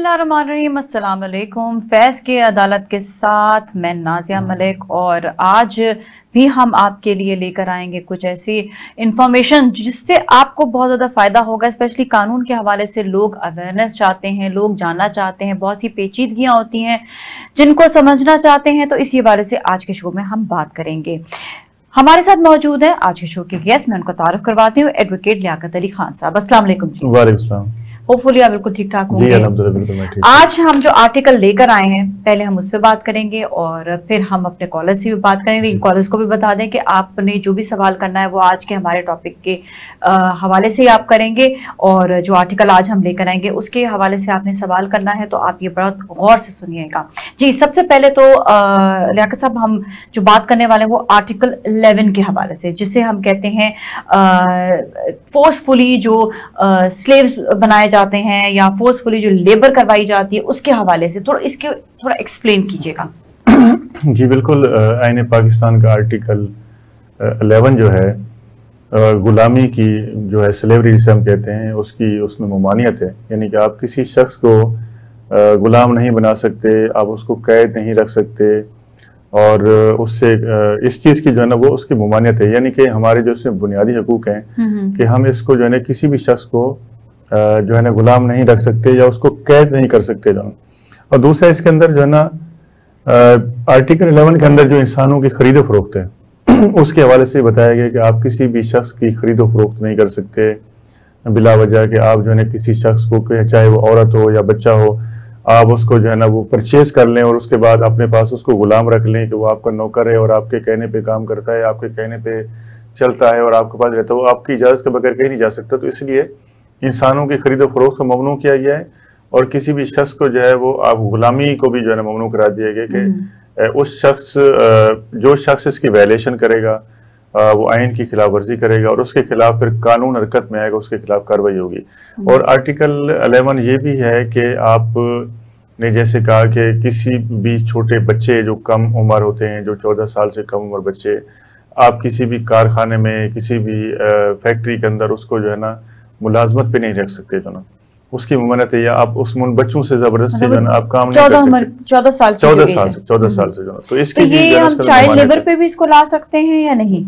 बिस्मिल्लाहिर्रहमानिर्रहीम, अस्सलाम वालेकुम। फैज़ के अदालत के साथ मैं नाज़िया मलिक, और आज भी हम आपके लिए लेकर आएंगे कुछ ऐसी इंफॉर्मेशन जिससे आपको बहुत ज़्यादा फ़ायदा होगा। स्पेशली कानून के हवाले से लोग अवेयरनेस चाहते हैं, लोग जानना चाहते हैं, बहुत सी पेचीदगियाँ होती हैं जिनको समझना चाहते हैं। तो इसी हवाले से आज के शो में हम बात करेंगे। हमारे साथ मौजूद है आज के शो के गेस्ट, मैं उनका तारुफ करवाती हूँ, एडवोकेट लियाकत अली खान साहब। अस्सलाम वालेकुम जी। वालेकुम सलाम। होपफुली आप बिल्कुल ठीक ठाक होंगे। जी अल्हम्दुलिल्लाह बिल्कुल मैं ठीक। आज हम जो आर्टिकल लेकर आए हैं, पहले हम उस पर बात करेंगे और फिर हम अपने कॉलर से भी बात करेंगे। कॉलर्स को भी बता दें कि आपने जो भी सवाल करना है वो आज के हमारे टॉपिक के हवाले से ही आप करेंगे, और जो आर्टिकल आज हम लेकर आएंगे उसके हवाले से आपने सवाल करना है, तो आप ये बहुत गौर से सुनिएगा जी। सबसे पहले तो लियाकत साहब, हम जो बात करने वाले हैं वो आर्टिकल 11 के हवाले से, जिसे हम कहते हैं फोर्सफुली जो स्लेव्स बनाए जाते हैं या फोर्सफुली जो लेबर करवाई जाती है, उसके हवाले से थोड़ा एक्सप्लेन कीजिएगा। जी बिल्कुल। आईन पाकिस्तान का आर्टिकल 11 जो है गुलामी की जो है स्लेवरी जिसे हम कहते हैं उसमें ममानियत है। यानी कि आप किसी शख्स को गुलाम नहीं बना सकते, आप उसको कैद नहीं रख सकते, और उससे इस चीज़ की जो है ना वो उसकी ममानियत है। यानी कि हमारे जो इसमें बुनियादी हकूक हैं कि हम इसको जो है ना किसी भी शख्स को जो है ना गुलाम नहीं रख सकते या उसको कैद नहीं कर सकते जो। और दूसरा इसके अंदर जो है ना आर्टिकल 11 के अंदर जो इंसानों की खरीद फरोख्त है उसके हवाले से बताया गया कि आप किसी भी शख्स की खरीद फरोख्त नहीं कर सकते बिला वजह कि आप जो है ना किसी शख्स को, चाहे वो औरत हो या बच्चा हो, आप उसको जो है ना वो परचेज कर लें और उसके बाद अपने पास उसको गुलाम रख लें कि वो आपका नौकर है और आपके कहने पे काम करता है, आपके कहने पे चलता है और आपके पास रहता है, वो आपकी इजाज़त के बगैर कहीं नहीं जा सकता। तो इसलिए इंसानों की खरीद फरोख्त को ममनू किया गया है, और किसी भी शख्स को जो है वो आप गुलामी को भी जो है ना ममनू करा दिया गया कि उस शख्स जो शख्स इसकी वायलेशन करेगा वो आइन की खिलाफ वर्जी करेगा और उसके खिलाफ फिर कानून हरकत में आएगा, उसके खिलाफ कार्रवाई होगी। और आर्टिकल 11 ये भी है कि आप ने जैसे कहा कि किसी भी छोटे बच्चे जो कम उम्र होते हैं, जो 14 साल से कम उम्र बच्चे, आप किसी भी कारखाने में, किसी भी फैक्ट्री के अंदर उसको जो है ना मुलाजमत पे नहीं रख सकते जो ना, उसकी ममानियत है। या आप उन बच्चों से जबरदस्ती जो ना आप काम नहीं कर सकते। 14 साल से जो ना, तो इसके ये हम चाइल्ड लेबर पे भी इसको ला सकते हैं या नहीं?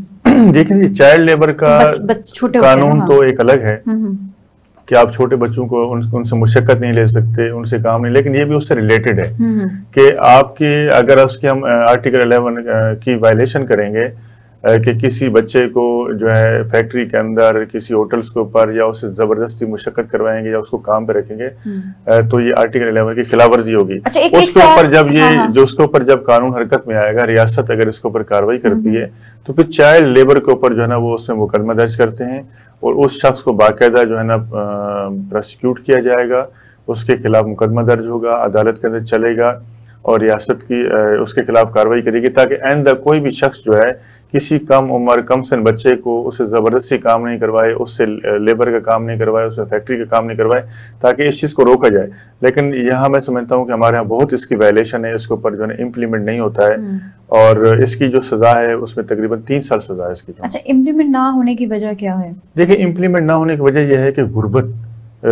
देखिए चाइल्ड लेबर का कानून तो एक अलग है कि आप छोटे बच्चों को उनसे मुशक्कत नहीं ले सकते, उनसे काम नहीं, लेकिन ये भी उससे रिलेटेड है कि आपकी अगर उसकी हम आर्टिकल 11 की वायलेशन करेंगे कि किसी बच्चे को जो है फैक्ट्री के अंदर, किसी होटल्स के ऊपर, या उससे जबरदस्ती मुशक्कत करवाएंगे या उसको काम पे रखेंगे, तो ये आर्टिकल 11 की खिलाफ वर्जी होगी। अच्छा, उसके ऊपर जब ये जो उसके ऊपर जब कानून हरकत में आएगा, रियासत अगर इसके ऊपर कार्रवाई करती है तो फिर चाइल्ड लेबर के ऊपर जो है ना वो उसमें मुकदमा दर्ज करते हैं और उस शख्स को बाकायदा जो है ना प्रोसिक्यूट किया जाएगा, उसके खिलाफ मुकदमा दर्ज होगा, अदालत के अंदर चलेगा और रियासत की उसके खिलाफ कार्रवाई करेगी, ताकि आइंदा कोई भी शख्स जो है किसी कम उम्र कम सन बच्चे को उससे ज़बरदस्ती काम नहीं करवाए, उससे लेबर का काम नहीं करवाए, उससे फैक्ट्री का काम नहीं करवाए, ताकि इस चीज़ को रोका जाए। लेकिन यहाँ मैं समझता हूँ कि हमारे यहाँ बहुत इसकी वायलेशन है, इसके ऊपर जो है इम्प्लीमेंट नहीं होता है, और इसकी जो सज़ा है उसमें तकरीबन 3 साल सज़ा है इसकी। अच्छा, इम्प्लीमेंट ना होने की वजह क्या है? देखिए, इम्प्लीमेंट ना होने की वजह यह है कि गुर्बत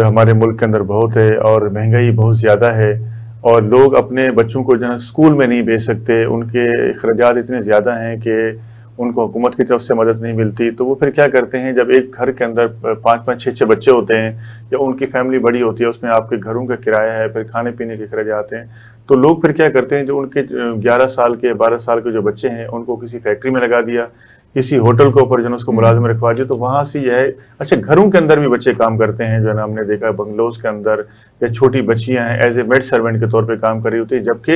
हमारे मुल्क के अंदर बहुत है और महंगाई बहुत ज़्यादा है, और लोग अपने बच्चों को जो है स्कूल में नहीं भेज सकते, उनके अखराजात इतने ज़्यादा हैं कि उनको हुकूमत की तरफ से मदद नहीं मिलती। तो वो फिर क्या करते हैं, जब एक घर के अंदर 5-5, 6-6 बच्चे होते हैं या उनकी फैमिली बड़ी होती है, उसमें आपके घरों का किराया है, फिर खाने पीने के अखराजात हैं, तो लोग फिर क्या करते हैं, जो उनके 11 साल के 12 साल के जो बच्चे हैं उनको किसी फैक्ट्री में लगा दिया, किसी होटल के ऊपर जो है उसको मुलाजिम रखवा दिया, तो वहाँ से यह है। अच्छा, घरों के अंदर भी बच्चे काम करते हैं, जो है ना हमने देखा बंगलोज के अंदर, या छोटी बच्चियां हैं एज ए मेड सर्वेंट के तौर पे काम कर रही होती है, जबकि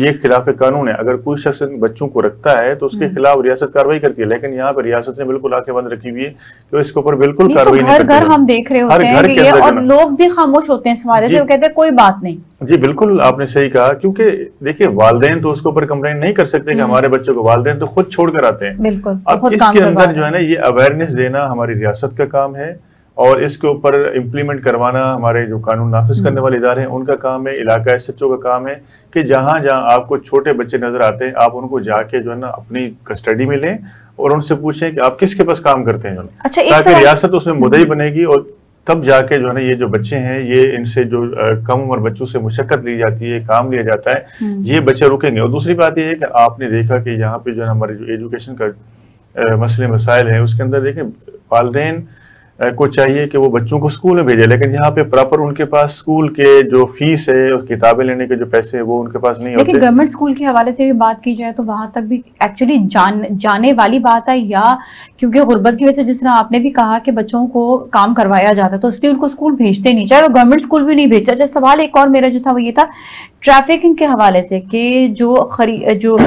ये खिलाफ कानून है। अगर कोई शख्स बच्चों को रखता है तो उसके खिलाफ रियासत कार्रवाई करती है, लेकिन यहाँ पर रियासत ने बिल्कुल आंखें बंद रखी हुई है, तो इसके ऊपर बिल्कुल कार्रवाई नहीं करती। घर हम देख रहे होते हैं कि और लोग भी खामोश होते हैं इस हवाले से, वो कहते हैं कोई बात नहीं। जी बिल्कुल, आपने सही कहा, क्योंकि देखिए वालिदैन तो उसके ऊपर कंप्लेंट नहीं कर सकते कि हमारे बच्चे को, वालिदैन तो खुद छोड़ कर आते हैं। बिल्कुल, अब इसके अंदर जो है ना ये अवेयरनेस देना हमारी रियासत का काम है, और इसके ऊपर इम्प्लीमेंट करवाना हमारे जो कानून नाफिज करने वाले इदारे हैं उनका काम है, इलाका एसएचओ का काम है कि जहां जहां आपको छोटे बच्चे नजर आते हैं आप उनको जाके जो है ना अपनी कस्टडी में लें और उनसे पूछें कि आप किसके पास काम करते हैं। अच्छा, ताकि रियासत उसमें मुद्दई बनेगी और तब जाके जो है ना ये जो बच्चे हैं, ये इनसे जो कम उम्र बच्चों से मुशक्कत ली जाती है, काम लिया जाता है, ये बच्चे रुकेंगे। और दूसरी बात ये है कि आपने देखा कि यहाँ पे जो है हमारे जो एजुकेशन का मसले मसाइल है, उसके अंदर देखें वालिदैन को चाहिए कि वो बच्चों को स्कूल में भेजे, लेकिन यहाँ पे प्रॉपर उनके पास स्कूल के जो फीस है और किताबें लेने के जो पैसे हैं वो उनके पास नहीं होते। लेकिन गवर्नमेंट स्कूल के हवाले से भी बात की जाए तो वहां तक भी एक्चुअली जाने वाली बात है, या क्योंकि गुर्बत की वजह से जिस तरह आपने भी कहा कि बच्चों को काम करवाया जाता है तो इसलिए उनको स्कूल भेजते नहीं, चाहे वो गवर्नमेंट स्कूल भी नहीं भेजता। जैसे सवाल एक और मेरा जो था वो ये था ट्रैफिकिंग के हवाले से कि जो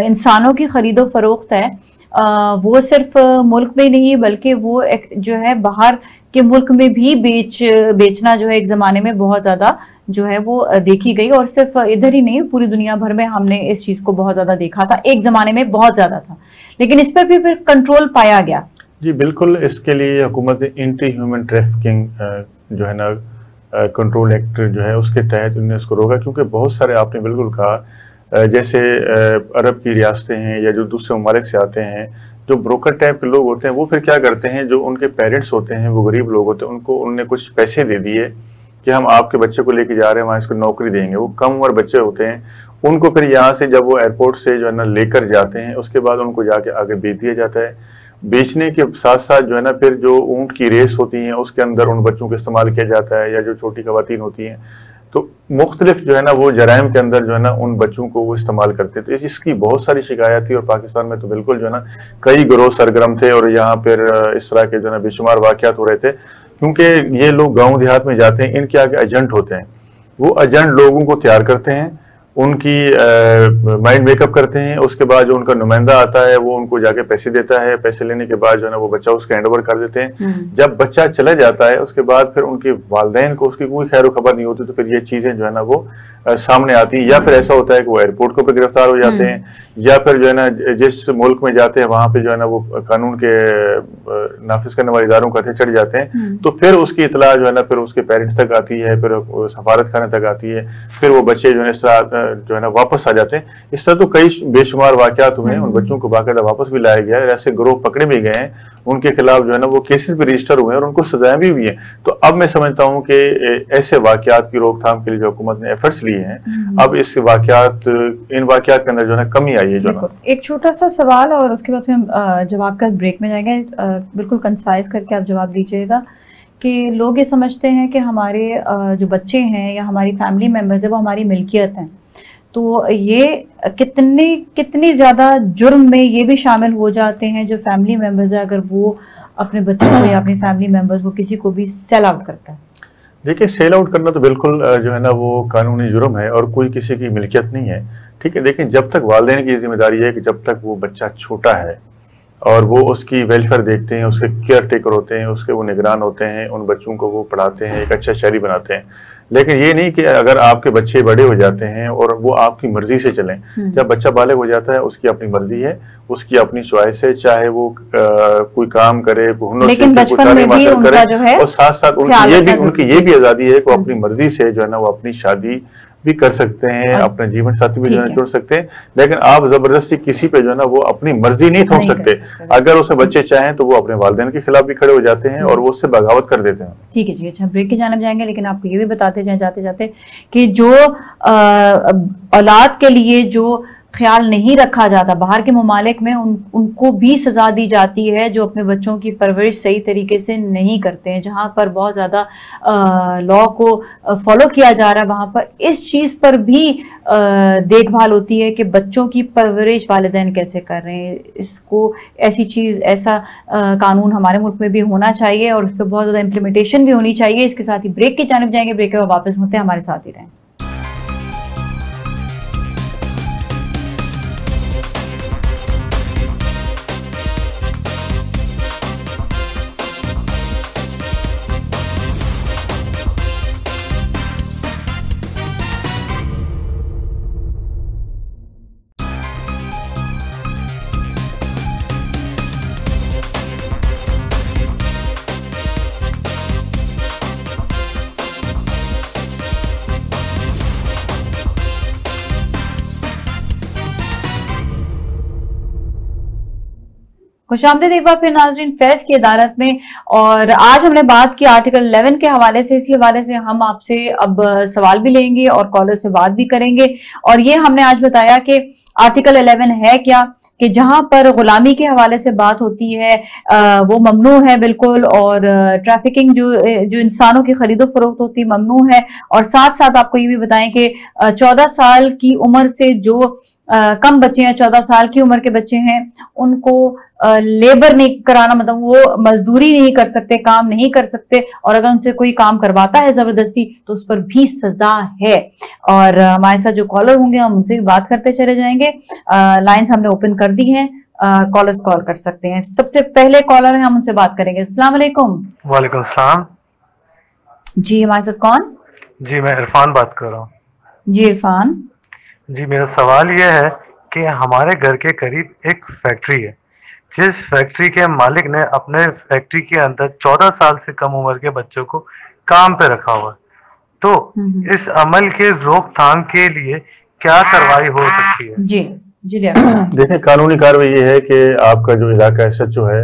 इंसानों की खरीदो फरोख्त है वो सिर्फ मुल्क में नहीं बल्कि वो एक जो है बाहर के मुल्क में भी बेचना जो है एक जमाने में बहुत ज्यादा जो है वो देखी गई, और सिर्फ इधर ही नहीं पूरी दुनिया भर में हमने इस चीज को बहुत ज्यादा देखा था, एक जमाने में बहुत ज्यादा था, लेकिन इस पर भी फिर कंट्रोल पाया गया। जी बिल्कुल, इसके लिए हुकूमत ने एंटी ह्यूमन ट्रैफिकिंग जो है ना कंट्रोल एक्ट जो है उसके तहत उन्होंने इसको रोका, क्योंकि बहुत सारे आपने बिल्कुल कहा जैसे अरब की रियासतें हैं या जो दूसरे ममालिक से आते हैं, जो ब्रोकर टाइप के लोग होते हैं, वो फिर क्या करते हैं, जो उनके पेरेंट्स होते हैं वो गरीब लोग होते हैं, उनको उनने कुछ पैसे दे दिए कि हम आपके बच्चे को लेके जा रहे हैं, वहाँ इसको नौकरी देंगे। वो कम उम्र बच्चे होते हैं, उनको फिर यहाँ से जब वो एयरपोर्ट से जो है ना लेकर जाते हैं, उसके बाद उनको जाके आगे बेच दिया जाता है। बेचने के साथ साथ जो है ना फिर जो ऊँट की रेस होती है उसके अंदर उन बच्चों को इस्तेमाल किया जाता है, या जो छोटी खवातीन होती हैं, तो मुख्तलिफ जो है ना वो जराइम के अंदर जो है ना उन बच्चों को वो इस्तेमाल करते थे। इसकी बहुत सारी शिकायत थी, और पाकिस्तान में तो बिल्कुल जो है ना कई गिरोह सरगर्म थे, और यहाँ पर इस तरह के जो है ना बेशुमार वाक़यात हो रहे थे, क्योंकि ये लोग गाँव देहात में जाते हैं, इनके आगे एजेंट होते हैं, वो एजेंट लोगों को तैयार करते हैं, उनकी माइंड मेकअप करते हैं, उसके बाद जो उनका नुमाइंदा आता है वो उनको जाके पैसे देता है, पैसे लेने के बाद जो है ना वो बच्चा उसका हैंड ओवर कर देते हैं। जब बच्चा चला जाता है उसके बाद फिर उनके वालिदैन को उसकी कोई खैर खबर नहीं होती, तो फिर ये चीजें जो है ना वो सामने आती हैं, या फिर ऐसा होता है कि वो एयरपोर्ट को भी गिरफ्तार हो जाते हैं, या फिर जो है ना जिस मुल्क में जाते हैं वहां पे जो है ना वो कानून के नाफिज करने वाले इदारों का चढ़ जाते हैं, तो फिर उसकी इतला जो है ना फिर उसके पेरेंट्स तक आती है, फिर सफारत खाने तक आती है, फिर वो बच्चे जो है इस तरह जो है ना वापस आ जाते हैं। इस तरह तो कई बेशुमार वाकयात हुए हैं, उन बच्चों को बाकायदा वापस भी लाया गया है, ऐसे गिरोह पकड़े भी गए हैं, उनके खिलाफ जो है ना वो केसेस भी रजिस्टर हुए हैं और उनको सजाएं भी हुई हैं। तो अब मैं समझता हूँ कि ऐसे वाकयात की रोकथाम के लिए जो हुकूमत ने एफर्ट्स लिए हैं, अब इस इन वाकयात के अंदर जो है ना कमी आई है। जो ना एक छोटा सा सवाल और उसके बाद हम जवाब का ब्रेक में जाएंगे, बिल्कुल कंसाइज करके आप जवाब दीजिएगा कि लोग ये समझते हैं कि हमारे जो बच्चे हैं या हमारी फैमिली मेम्बर्स है वो हमारी मिल्कियत हैं, तो ये कितनी ज्यादा जुर्म में ये भी शामिल हो जाते हैं जो फैमिली मेम्बर्स है, अगर वो अपने बच्चों को या अपनी फैमिली मेम्बर्स को किसी को भी सेल आउट करता है। देखिए, सेल आउट करना तो बिल्कुल जो है ना वो कानूनी जुर्म है और कोई किसी की मिल्कियत नहीं है, ठीक है। लेकिन जब तक वालिदैन की जिम्मेदारी है कि जब तक वो बच्चा छोटा है और वो उसकी वेलफेयर देखते हैं, उसके केयर टेकर होते हैं, उसके वो निगरान होते हैं, उन बच्चों को वो पढ़ाते हैं, एक अच्छा शहरी बनाते हैं। लेकिन ये नहीं कि अगर आपके बच्चे बड़े हो जाते हैं और वो आपकी मर्जी से चलें। जब बच्चा बालिग हो जाता है उसकी अपनी मर्जी है, उसकी अपनी च्वाइस है, चाहे वो कोई काम करे, हुनर सीखे, कोई तालीम हासिल करे, और साथ साथ उनकी ये भी आज़ादी है कि वो अपनी मर्जी से जो है ना वो अपनी शादी भी कर सकते हैं, अपना जीवन साथी भी जो है जुड़ सकते हैं। लेकिन आप जबरदस्ती किसी पे जो है ना वो अपनी मर्जी नहीं थोप सकते। अगर उसे बच्चे चाहें तो वो अपने वालिदैन के खिलाफ भी खड़े हो जाते हैं और वो उससे बगावत कर देते हैं। ठीक है जी, अच्छा ब्रेक की जानिब जाएंगे, लेकिन आपको ये भी बताते जाए जाते जाते कि जो औलाद के लिए जो ख्याल नहीं रखा जाता बाहर के ममालिक में, उनको भी सजा दी जाती है जो अपने बच्चों की परवरिश सही तरीके से नहीं करते हैं। जहाँ पर बहुत ज़्यादा लॉ को फॉलो किया जा रहा है वहाँ पर इस चीज़ पर भी देखभाल होती है कि बच्चों की परवरिश वालिदैन कैसे कर रहे हैं। इसको ऐसा कानून हमारे मुल्क में भी होना चाहिए और उस पर बहुत ज़्यादा इम्प्लीमेंटेशन भी होनी चाहिए। इसके साथ ही ब्रेक की जानिब जाएंगे, ब्रेक के बाद वापस होते हैं, हमारे साथ ही रहें। खुशामदीद एक बार फिर नाज़रीन फैज की अदालत में। और आज हमने बात की आर्टिकल 11 के हवाले से। इसी हवाले से हम आपसे अब सवाल भी लेंगे और कॉलर से बात भी करेंगे। और ये हमने आज बताया कि आर्टिकल 11 है क्या, कि जहां पर गुलामी के हवाले से बात होती है वो ममनू है बिल्कुल, और ट्रैफिकिंग जो इंसानों की खरीदो फरोख्त होती है ममनू है। और साथ साथ आपको ये भी बताएं कि 14 साल की उम्र से जो कम बच्चे हैं, 14 साल की उम्र के बच्चे हैं, उनको लेबर नहीं कराना, मतलब वो मजदूरी नहीं कर सकते, काम नहीं कर सकते। और अगर उनसे कोई काम करवाता है जबरदस्ती तो उस पर भी सजा है। और हमारे साथ जो कॉलर होंगे हम उनसे भी बात करते चले जाएंगे। लाइंस हमने ओपन कर दी हैं, कॉलर्स कॉल कर सकते हैं। सबसे पहले कॉलर है, हम उनसे बात करेंगे। अस्सलाम वालेकुम। वालेकुम सलाम। जी हमारे साथ कौन? जी मैं इरफान बात कर रहा हूँ। जी इरफान। जी मेरा सवाल यह है कि हमारे घर के करीब एक फैक्ट्री है, जिस फैक्ट्री के मालिक ने अपने फैक्ट्री के अंदर 14 साल से कम उम्र के बच्चों को काम पे रखा हुआ है, तो इस अमल के रोकथाम के लिए क्या कार्रवाई हो सकती है? जी जी देखिए, कानूनी कार्रवाई ये है कि आपका जो इलाका एसएचओ है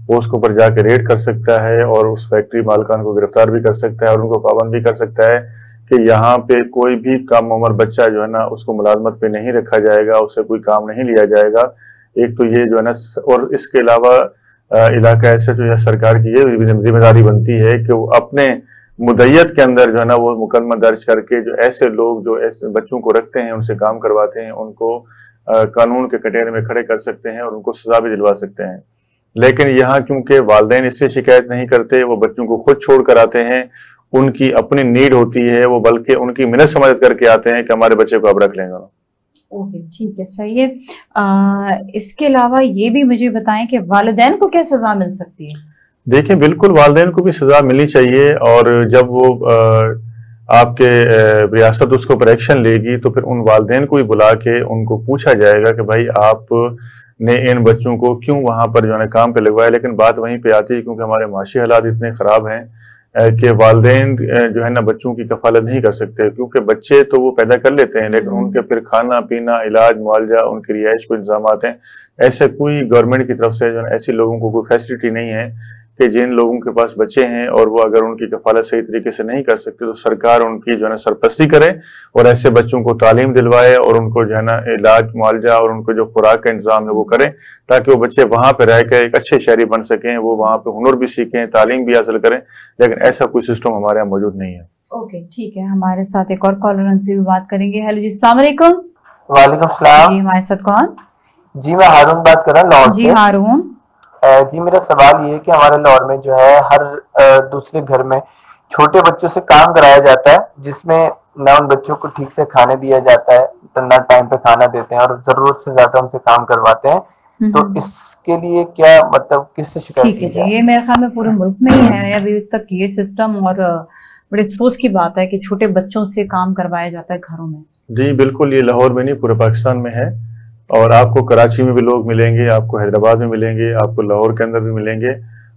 वो उसके ऊपर जाके रेड कर सकता है और उस फैक्ट्री मालिकान को गिरफ्तार भी कर सकता है और उनको पाबंद भी कर सकता है कि यहाँ पे कोई भी कम उम्र बच्चा जो है ना उसको मुलाजमत पे नहीं रखा जाएगा, उससे कोई काम नहीं लिया जाएगा। एक तो ये जो है ना, और इसके अलावा इलाका एसएचओ या सरकार की ये जिम्मेदारी बनती है कि वो अपने मुद्दत के अंदर जो है ना वो मुकदमा दर्ज करके जो ऐसे लोग जो ऐसे बच्चों को रखते हैं, उनसे काम करवाते हैं, उनको कानून के कटघरे में खड़े कर सकते हैं और उनको सजा भी दिलवा सकते हैं। लेकिन यहाँ क्योंकि वालिदैन इससे शिकायत नहीं करते, वो बच्चों को खुद छोड़ कर आते हैं, उनकी अपनी नीड होती है, वो बल्कि उनकी मिन्नत समझ करके आते हैं कि हमारे बच्चे को आप रख लेंगे। ओके ठीक है, सही है। इसके अलावा ये भी मुझे बताएं कि वालिदैन को क्या सजा मिल सकती है? देखिए, बिल्कुल वालिदैन को भी सजा मिलनी चाहिए, और जब वो आपके रियासत उसके ऊपर एक्शन लेगी तो फिर उन वालिदैन को भी बुला के उनको पूछा जाएगा कि भाई आप ने इन बच्चों को क्यों वहां पर जो है काम पे लगवाया। लेकिन बात वहीं पे आती है, क्योंकि हमारे माशी हालात इतने खराब हैं कि वालिदैन जो है ना बच्चों की कफालत नहीं कर सकते, क्योंकि बच्चे तो वो पैदा कर लेते हैं लेकिन उनके फिर खाना पीना, इलाज, मुआवजा, उनकी रिहाइश को इंतजाम हैं। ऐसे कोई गवर्नमेंट की तरफ से जो है ऐसे लोगों को कोई फैसिलिटी नहीं है कि जिन लोगों के पास बच्चे हैं और वो अगर उनकी कफालत सही तरीके से नहीं कर सकते तो सरकार उनकी जो है ना सरपरस्ती करे और ऐसे बच्चों को तालीम दिलवाए और उनको जो है ना इलाज, मुआवजा और उनको जो खुराक का इंतजाम है वो करें, ताकि वो बच्चे वहां पर रह कर एक अच्छे शहरी बन सकें, वो वहां पर हुनर भी सीखें, तालीम भी हासिल करें। लेकिन ऐसा कोई सिस्टम हमारे यहाँ मौजूद नहीं है। ओके ठीक है, हमारे साथ एक और कॉलर से भी बात करेंगे। हेलो जी, अस्सलाम वालेकुम। वालेकुम सलाम। जी हमारे साथ कौन? जी मैं हारून बात कर रहा हूँ लाहौर से। जी हारून। जी मेरा सवाल ये है कि हमारे लाहौर में जो है हर दूसरे घर में छोटे बच्चों से काम कराया जाता है, जिसमें ना उन बच्चों को ठीक से खाने दिया जाता है, ना टाइम पे खाना देते हैं और जरूरत से ज्यादा उनसे काम करवाते हैं। तो इसके लिए क्या मतलब किससे शिकायत की जाए? ये मेरे ख्याल में पूरे मुल्क में ही है अभी तक ये सिस्टम, और बड़े अफसोस की बात है कि छोटे बच्चों से काम करवाया जाता है घरों में। जी बिल्कुल, ये लाहौर में नहीं पूरे पाकिस्तान में है, और आपको कराची में भी लोग मिलेंगे, आपको हैदराबाद में मिलेंगे, आपको लाहौर के अंदर भी मिलेंगे,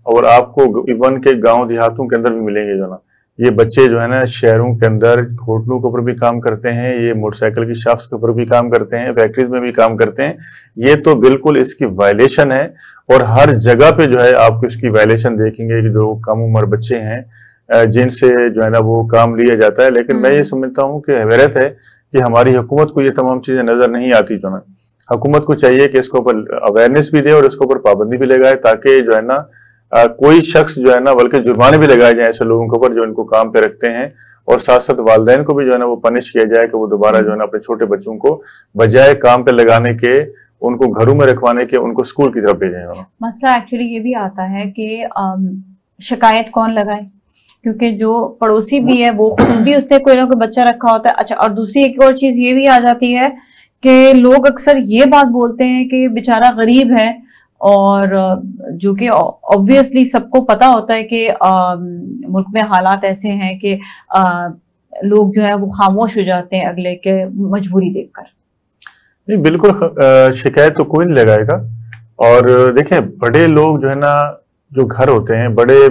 और आपको इवन के गांव देहातों के अंदर भी मिलेंगे। जो ना ये बच्चे जो है ना शहरों के अंदर होटलों के ऊपर भी काम करते हैं, ये मोटरसाइकिल की शाफ्स के ऊपर भी काम करते हैं, फैक्ट्रीज में भी काम करते हैं। ये तो बिल्कुल इसकी वायलेशन है, और हर जगह पे जो है आपको इसकी वायलेशन देखेंगे कि जो कम उम्र बच्चे हैं जिनसे जो है ना वो काम लिया जाता है। लेकिन मैं ये समझता हूँ कि हैरत है कि हमारी हुकूमत को ये तमाम चीजें नजर नहीं आती। जो ना हुकूमत को चाहिए कि इसके ऊपर अवेयरनेस भी दे और इसके ऊपर पाबंदी भी लगाए, ताकि जो है ना कोई शख्स जो है ना बल्कि जुर्माने भी लगाए जाए ऐसे लोगों के ऊपर जो इनको काम पे रखते हैं, और साथ साथ वालिदैन को भी जो है ना वो पनिश किया जाए कि वो दोबारा जो है ना अपने छोटे बच्चों को बजाय काम पे लगाने के, उनको घरों में रखवाने के, उनको स्कूल की तरफ भेजें। मसला एक्चुअली ये भी आता है कि शिकायत कौन लगाए, क्योंकि जो पड़ोसी भी है वो खुद भी उसने कोई ना कोई बच्चा रखा होता है। अच्छा, और दूसरी एक और चीज ये भी आ जाती है कि लोग अक्सर ये बात बोलते हैं कि बेचारा गरीब है, और जो कि ऑब्वियसली सबको पता होता है कि मुल्क में हालात ऐसे हैं कि लोग जो है वो खामोश हो जाते हैं अगले के मजबूरी देखकर। नहीं, बिल्कुल शिकायत तो कोई नहीं लगाएगा। और देखें, बड़े लोग जो है ना जो घर होते हैं, बड़े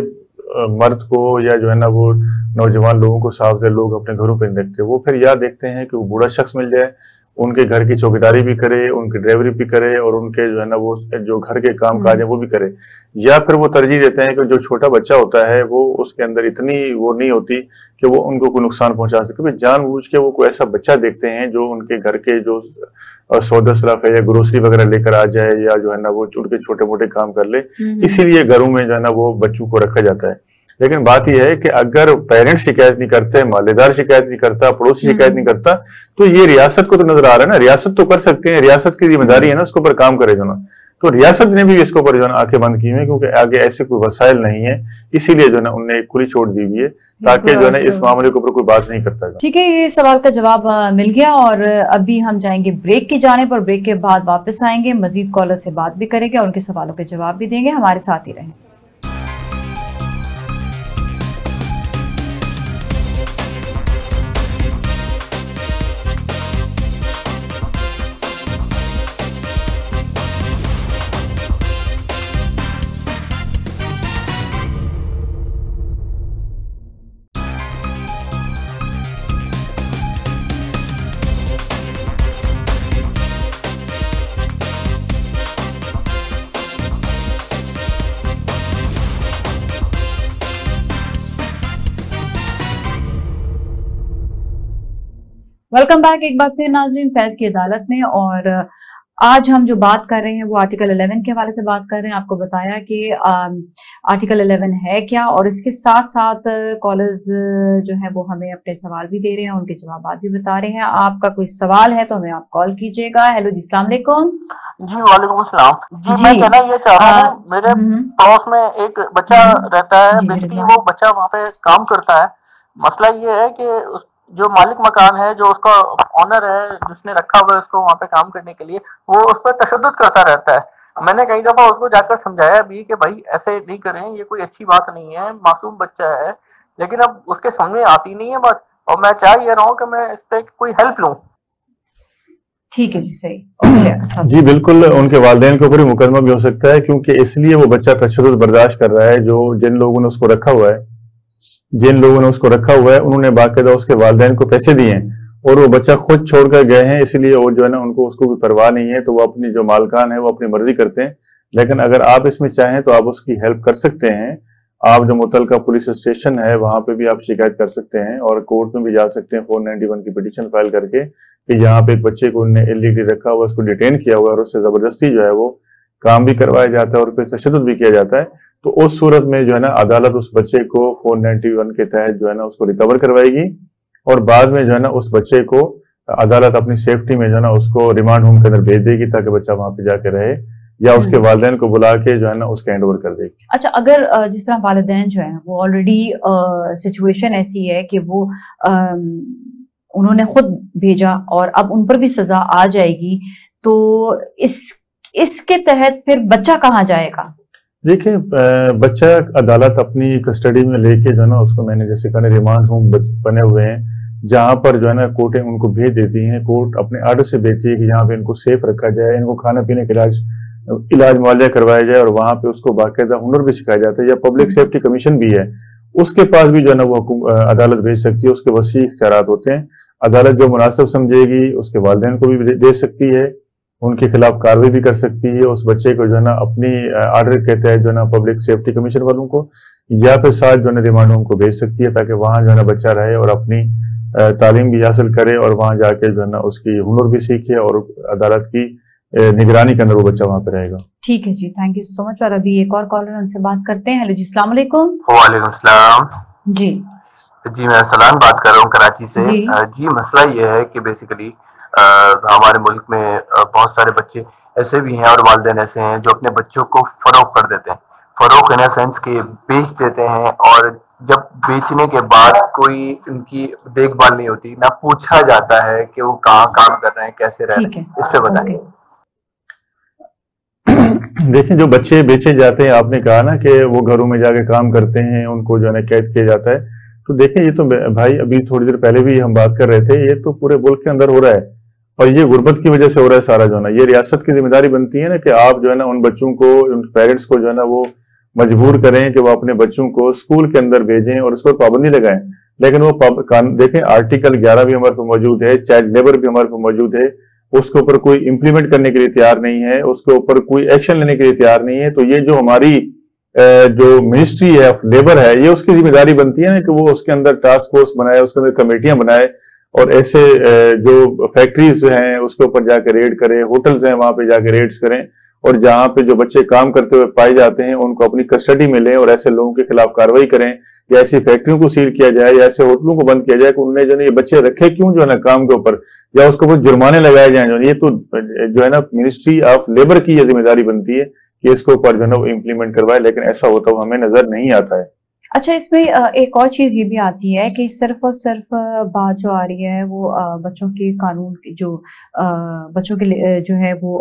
मर्द को या जो है ना वो नौजवान लोगों को साफ से लोग अपने घरों पर नहीं रखते, वो फिर या देखते हैं कि वो बूढ़ा शख्स मिल जाए उनके घर की चौकीदारी भी करे, उनकी ड्राइवरी भी करे और उनके जो है ना वो जो घर के काम काज है वो भी करे। या फिर वो तरजीह देते हैं कि जो छोटा बच्चा होता है वो उसके अंदर इतनी वो नहीं होती कि वो उनको कोई नुकसान पहुंचा सके, जानबूझ के वो कोई ऐसा बच्चा देखते हैं जो उनके घर के जो सौदा सराफ है या ग्रोसरी वगैरह लेकर आ जाए या जो है ना वो उनके छोटे मोटे काम कर ले, इसीलिए घरों में जो है ना वो बच्चों को रखा जाता है। लेकिन बात यह है कि अगर पेरेंट्स शिकायत नहीं करते, मालेदार शिकायत नहीं करता, पड़ोसी शिकायत नहीं करता, तो ये रियासत को तो नजर आ रहा है ना, रियासत तो कर सकते हैं, रियासत की जिम्मेदारी है ना उसके ऊपर काम करे जो ना। तो रियासत ने भी इसके ऊपर जो है आंखें बंद की हुई है, क्योंकि आगे ऐसे कोई वसाइल नहीं है, इसीलिए जो है ना उनने खुली छोड़ दी हुई है ताकि जो है ना इस मामले के ऊपर कोई बात नहीं करता। ठीक है, ये सवाल का जवाब मिल गया और अभी हम जाएंगे ब्रेक की जानिब और ब्रेक के बाद वापस आएंगे, मजीद कॉलर से बात भी करेंगे और उनके सवालों के जवाब भी देंगे। हमारे साथ ही रहें। वेलकम बैक एक बार फिर नाज़रीन फैज की अदालत में। और आज हम जो बात कर रहे हैं वो आर्टिकल 11 के हवाले से बात कर रहे हैं। आपको बताया कि आर्टिकल 11 है क्या, और इसके साथ साथ कॉलर्स जो है वो हमें अपने सवाल भी दे रहे हैं, उनके जवाब भी बता रहे हैं। आपका कोई सवाल है तो हमें आप कॉल कीजिएगा। हेलो जी, अस्सलाम वालेकुम। जी वालेकुम अस्सलाम जी। मैं कहना ये चाह रहा हूँ, मेरे पड़ोस में एक बच्चा रहता है, बेसिकली वो बच्चा वहाँ पे काम करता है। मसला ये है कि जो मालिक मकान है, जो उसका ऑनर है, जिसने रखा हुआ है उसको वहाँ पे काम करने के लिए, वो उस पर तशद्दुद करता रहता है। मैंने कई दफा उसको जाकर समझाया भी कि भाई ऐसे नहीं करें, ये कोई अच्छी बात नहीं है, मासूम बच्चा है, लेकिन अब उसके समझ में आती नहीं है बात, और मैं चाह ये रहा हूँ कि मैं इस पे कोई हेल्प लूँ। ठीक है जी, सही। जी बिल्कुल, उनके वालिदैन के ऊपर ही मुकदमा भी हो सकता है, क्योंकि इसलिए वो बच्चा तशद्दुद बर्दाश्त कर रहा है। जो जिन लोगों ने उसको रखा हुआ है, उन्होंने बाकायदा उसके वालिदैन को पैसे दिए हैं और वो बच्चा खुद छोड़कर गए हैं, इसलिए वो जो है ना उनको उसको भी परवाह नहीं है। तो वो अपनी जो मालकान है वो अपनी मर्जी करते हैं। लेकिन अगर आप इसमें चाहें तो आप उसकी हेल्प कर सकते हैं। आप जो मुतलका पुलिस स्टेशन है वहां पे भी आप शिकायत कर सकते हैं और कोर्ट में भी जा सकते हैं 491 की पिटीशन फाइल करके कि यहाँ पे एक बच्चे को उन्होंने इलीगली रखा हुआ, उसको डिटेन किया हुआ और उससे जबरदस्ती जो है वो काम भी करवाया जाता है और फिर तशद्दुद भी किया जाता है। तो उस सूरत में जो है ना अदालत उस बच्चे को 491 के तहत जो है ना उसको रिकवर करवाएगी और बाद में जो है ना उस बच्चे को अदालत अपनी सेफ्टी में जो है ना उसको रिमांड होम के अंदर भेज देगी ताकि बच्चा वहां पे जाके रहे, या उसके वालिदैन को बुला के जो है ना उसका हैंड ओवर कर देगी। अच्छा, अगर जिस तरह वालिदैन जो है वो ऑलरेडी सिचुएशन ऐसी है कि वो उन्होंने खुद भेजा और अब उन पर भी सजा आ जाएगी, तो इसके तहत फिर बच्चा कहाँ जाएगा? देखिए, बच्चा अदालत अपनी कस्टडी में लेके जो है ना उसको, मैंने जैसे कहा, रिमांड होम बने हुए हैं जहां पर जो है ना कोर्टें उनको भेज देती हैं। कोर्ट अपने आर्डर से भेजती है कि यहाँ पे इनको सेफ रखा जाए, इनको खाना पीने का इलाज मुआवजा करवाया जाए और वहां पे उसको बाकायदा हुनर भी सिखाया जाता है। या पब्लिक सेफ्टी कमीशन भी है, उसके पास भी जो है ना वो अदालत भेज सकती है। उसके वसी इख्तियारात होते हैं। अदालत जो मुनासिब समझेगी उसके वालिदैन को भी दे सकती है, उनके खिलाफ कार्रवाई भी कर सकती है। उस बच्चे को जो है ना अपनी आर्डर के तहत जो है ना पब्लिक सेफ्टी कमीशन वालों को या फिर साथ जो है ना रिमांड होम को भेज सकती है ताकि वहां जो है ना बच्चा रहे और अपनी तालीम भी हासिल करे और वहां जाके जो है ना उसकी हुनर भी सीखे और अदालत की निगरानी के अंदर वो बच्चा वहां पे रहेगा। ठीक है जी, थैंक यू सो मच। और अभी एक और कॉलर, उनसे बात करते हैं। हेलो जी, अस्सलाम वालेकुम। वालेकुम सलाम जी। जी मैं सलाम बात कर रहा हूँ कराची से। जी मसला ये है कि बेसिकली हमारे मुल्क में बहुत सारे बच्चे ऐसे भी हैं और वालिदैन ऐसे हैं जो अपने बच्चों को फरोख्त कर देते हैं। फरोख्त इन सेंस के बेच देते हैं, और जब बेचने के बाद कोई उनकी देखभाल नहीं होती, ना पूछा जाता है कि वो कहाँ काम कर रहे हैं, कैसे रह रहे हैं। इस पे बताइए। देखिए, जो बच्चे बेचे जाते हैं, आपने कहा ना कि वो घरों में जाके काम करते हैं, उनको जो है कैद किया जाता है। तो देखिए, ये तो भाई अभी थोड़ी देर पहले भी हम बात कर रहे थे, ये तो पूरे मुल्क के अंदर हो रहा है और ये गुर्बत की वजह से हो रहा है सारा जो है ना। ये रियासत की जिम्मेदारी बनती है ना कि आप जो है ना उन बच्चों को, उन पेरेंट्स को जो है ना वो मजबूर करें कि वो अपने बच्चों को स्कूल के अंदर भेजें और उस पर पाबंदी लगाएं। लेकिन वो देखें, आर्टिकल 11 भी हमारे पर मौजूद है, चाइल्ड लेबर भी हमारे पर मौजूद है उसके ऊपर कोई इंप्लीमेंट करने के लिए तैयार नहीं है, उसके ऊपर कोई एक्शन लेने के लिए तैयार नहीं है, तो ये जो हमारी जो मिनिस्ट्री है ऑफ लेबर है, ये उसकी जिम्मेदारी बनती है ना कि वो उसके अंदर टास्क फोर्स बनाए, उसके अंदर कमेटियां बनाए और ऐसे जो फैक्ट्रीज हैं उसके ऊपर जाकर रेड करें, होटल्स हैं वहां पे जाकर रेड्स करें और जहां पे जो बच्चे काम करते हुए पाए जाते हैं उनको अपनी कस्टडी में लें और ऐसे लोगों के खिलाफ कार्रवाई करें, या ऐसी फैक्ट्रियों को सील किया जाए या ऐसे होटलों को बंद किया जाए कि उनने जो है ये बच्चे रखे क्यों जो है ना काम के ऊपर, या उसके ऊपर जुर्माने लगाए जाए। जो ये तो जो है ना मिनिस्ट्री ऑफ लेबर की ये जिम्मेदारी बनती है कि इसके ऊपर जो है ना वो इम्प्लीमेंट करवाए, लेकिन ऐसा होता हुआ हमें नजर नहीं आता है। अच्छा, इसमें एक और चीज ये भी आती है कि सिर्फ और सिर्फ बात जो आ रही है वो बच्चों के कानून की जो बच्चों के लिए जो है वो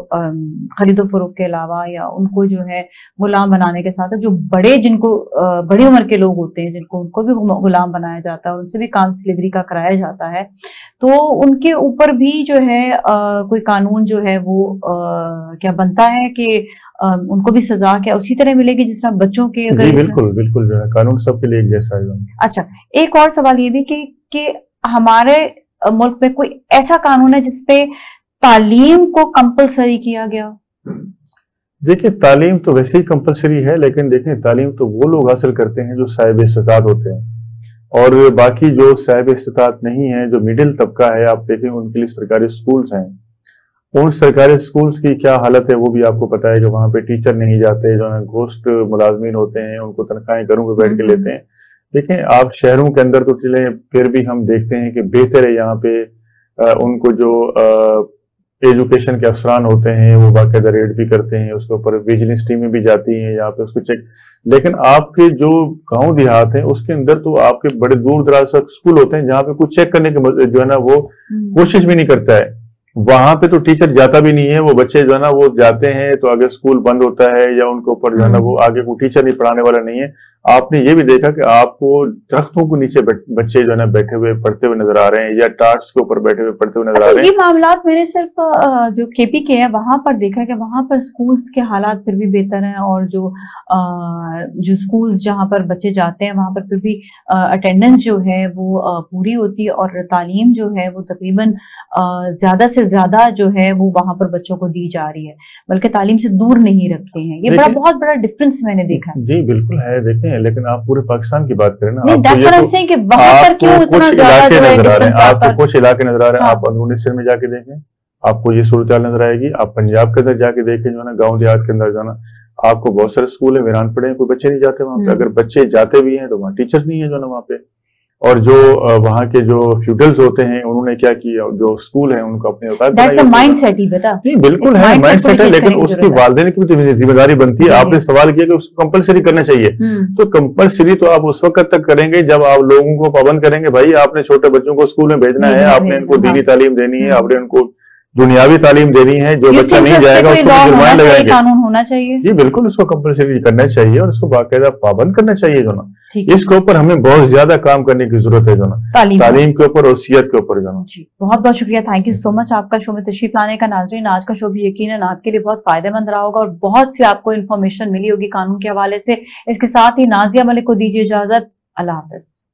खरीदो फरोख्त के अलावा या उनको जो है गुलाम बनाने के साथ जो बड़े जिनको बड़ी उम्र के लोग होते हैं जिनको उनको भी गुलाम बनाया जाता है, उनसे भी काम स्लेवरी का कराया जाता है, तो उनके ऊपर भी जो है कोई कानून जो है वो क्या बनता है कि उनको भी सजा क्या उसी तरह मिलेगी जिस तरह बच्चों के? जी बिल्कुल बिल्कुल, जो है कानून सबके लिए एक जैसा है। अच्छा, एक और सवाल ये भी कि हमारे मुल्क में कोई ऐसा कानून है जिसपे तालीम को कंपलसरी किया गया? देखिए, तालीम तो वैसे ही कंपलसरी है, लेकिन देखें तालीम तो वो लोग हासिल करते हैं जो साहिब इस्तिताअत होते हैं, और बाकी जो साहिब इस्तिताअत नहीं है, जो मिडिल तबका है, आप देखें उनके लिए सरकारी स्कूल्स हैं। उन सरकारी स्कूल्स की क्या हालत है वो भी आपको पता है कि वहां पे टीचर नहीं जाते, जो है घोस्ट मुलाजमीन होते हैं, उनको तनख्वाहें घरों पे बैठ के लेते हैं। देखें आप शहरों के अंदर तो चले, फिर भी हम देखते हैं कि बेहतर है यहाँ पे उनको जो एजुकेशन के अफसरान होते हैं वो बाकायदा रेड भी करते हैं, उसके ऊपर विजिलेंस टीमें भी जाती हैं यहाँ पे उसको चेक। लेकिन आपके जो गांव देहात हैं उसके अंदर तो आपके बड़े दूर दराज तक स्कूल होते हैं जहाँ पे कुछ चेक करने के जो है ना वो कोशिश भी नहीं करता है। वहां पे तो टीचर जाता भी नहीं है, वो बच्चे जो है ना वो जाते हैं तो अगर स्कूल बंद होता है या उनके ऊपर जो है ना वो आगे कोई टीचर नहीं पढ़ाने वाला नहीं है। आपने ये भी देखा कि आपको दरख्तों के नीचे बच्चे जो है ना बैठे हुए पढ़ते हुए नजर आ रहे हैं या टार्ट्स के ऊपर बैठे हुए पढ़ते हुए नजर आ रहे हैं। ये मामलात मैंने सिर्फ जो केपी के है वहां पर देखा है कि वहां पर स्कूल्स के हालात फिर भी बेहतर हैं, और जो स्कूल्स जहां पर बच्चे जाते हैं वहां पर फिर भी अटेंडेंस जो है वो पूरी होती है और तालीम जो है वो तकरीबन ज्यादा से ज्यादा जो है वो वहां पर बच्चों को दी जा रही है, बल्कि तालीम से दूर नहीं रखते हैं। ये बहुत बड़ा डिफरेंस मैंने देखा है। जी बिल्कुल है, देखें, लेकिन आप पूरे पाकिस्तान की बात करें ना, कि वहां पर क्यों इतना ज्यादा जो है डिफरेंस आपको कुछ इलाके नजर आ रहे हैं। आप अंदरूनी सिंध में जाके देखें, आपको ये सूरत नजर आएगी। आप पंजाब के अंदर जाके देखें जो है ना, गाँव देहात के अंदर जाना, आपको बहुत सारे स्कूल है वीरान पड़े हैं, कोई बच्चे नहीं जाते वहां पे। अगर बच्चे जाते भी हैं तो वहाँ टीचर्स नहीं है जो ना वहाँ पे। और जो वहाँ के जो फ्यूडल्स होते हैं उन्होंने क्या किया, जो स्कूल है उनको अपने माइंडसेट ही बेटा। नहीं बिल्कुल है, माइंडसेट है, लेकिन उसकी वालिदैन की भी जिम्मेदारी बनती है। आपने सवाल किया कि उसको कंपलसरी करना चाहिए, तो कंपलसरी तो आप उस वक्त तक करेंगे जब आप लोगों को पाबंद करेंगे। भाई आपने छोटे बच्चों को स्कूल में भेजना है, आपने इनको दीनी तालीम देनी है, आपने उनको दुनियावी तालीम देनी है। जो बच्चा नहीं जाएगा उसको जुर्माना लगाएंगे। कानून होना चाहिए जी बिल्कुल, उसको कंपलसरी करना चाहिए और उसको बाकायदा पाबंद करना चाहिए जो ना। इसके ऊपर हमें बहुत ज्यादा काम करने की जरूरत है जो ना, तालीम के ऊपर और सियत के ऊपर जो ना। जी बहुत बहुत शुक्रिया, थैंक यू सो मच आपका शो में तशरीफ लाने का। नाज़रीन, आज का शो भी यकीनन आपके लिए बहुत फायदेमंद रहा होगा और बहुत सी आपको इन्फॉर्मेशन मिली होगी कानून के हवाले से। इसके साथ ही नाज़िया मलिक को दीजिए इजाजत। अल्लाह हाफ़िज़।